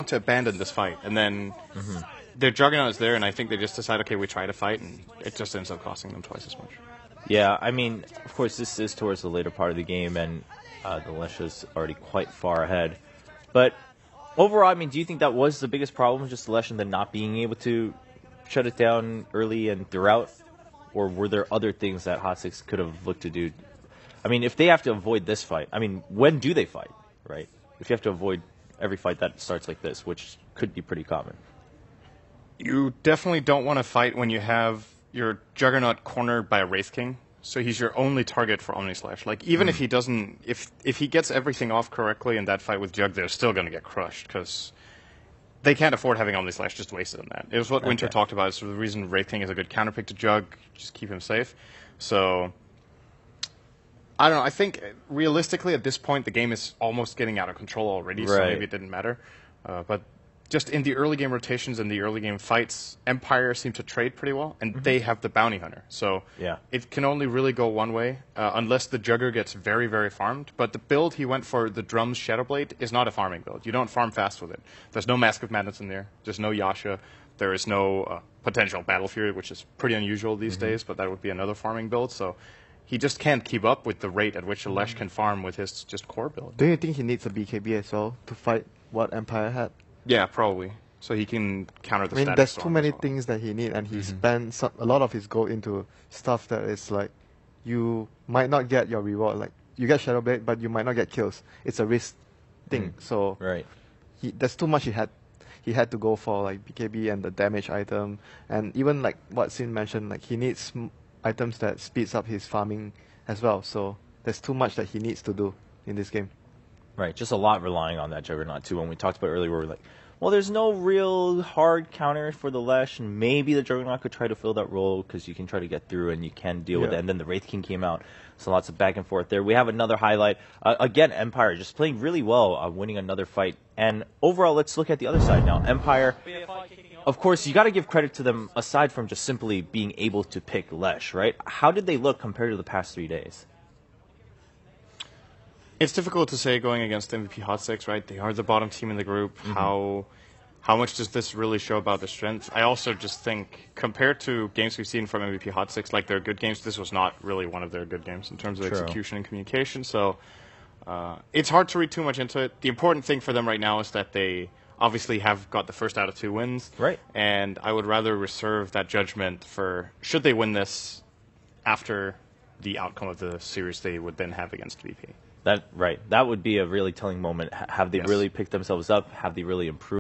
to abandon this fight, and then their Juggernaut is there, and I think they just decide, okay, we try to fight, and it just ends up costing them twice as much. Yeah, I mean, of course, this is towards the later part of the game, and the Lesh is already quite far ahead. But overall, I mean, do you think that was the biggest problem, just the Lesh and then not being able to shut it down early and throughout? Or were there other things that Hot Six could have looked to do? I mean, if they have to avoid this fight, I mean, when do they fight, right? If you have to avoid every fight that starts like this, which could be pretty common. You definitely don't want to fight when you have your Juggernaut cornered by a Wraith King. So he's your only target for Omnislash. Like, even if he doesn't, if he gets everything off correctly in that fight with Jug, they're still going to get crushed, because they can't afford having Omnislash just wasted on that. It was what Winter talked about. It's the reason Wraith King is a good counterpick to Jug, just keep him safe. So, I don't know, I think realistically at this point the game is almost getting out of control already, so maybe it didn't matter. But just in the early game rotations and the early game fights, Empire seem to trade pretty well, and they have the Bounty Hunter. So it can only really go one way, unless the Jugger gets very, very farmed. But the build he went for, the Drums Shadowblade, is not a farming build. You don't farm fast with it. There's no Mask of Madness in there. There's no Yasha. There is no potential Battle Fury, which is pretty unusual these days, but that would be another farming build. So he just can't keep up with the rate at which a Lesh can farm with his just core build. Do you think he needs a BKB as well to fight what Empire had? Yeah, probably. So he can counter the static. I mean, there's too many things that he needs, and he spends a lot of his gold into stuff that is like, you might not get your reward. Like, you get Shadowblade, but you might not get kills. It's a risk thing. So there's too much he had to go for, like BKB and the damage item, and even like what Sin mentioned, like he needs items that speeds up his farming as well. So there's too much that he needs to do in this game. Right, just a lot relying on that Juggernaut too. When we talked about earlier, we were like, well, there's no real hard counter for the Lesh, and maybe the Juggernaut could try to fill that role because you can try to get through and you can deal with it. And then the Wraith King came out, so lots of back and forth there. We have another highlight. Again, Empire just playing really well, winning another fight. And overall, let's look at the other side now. Empire, of course, you got to give credit to them aside from just simply being able to pick Lesh, right? How did they look compared to the past 3 days? It's difficult to say going against MVP Hot Six, right? They are the bottom team in the group. How much does this really show about their strength? I also just think, compared to games we've seen from MVP Hot Six, like their good games, this was not really one of their good games in terms of execution and communication. So it's hard to read too much into it. The important thing for them right now is that they obviously have got the first out of 2 wins. Right. And I would rather reserve that judgment for, should they win this after the outcome of the series they would then have against VP. That would be a really telling moment. Have they really picked themselves up? Have they really improved?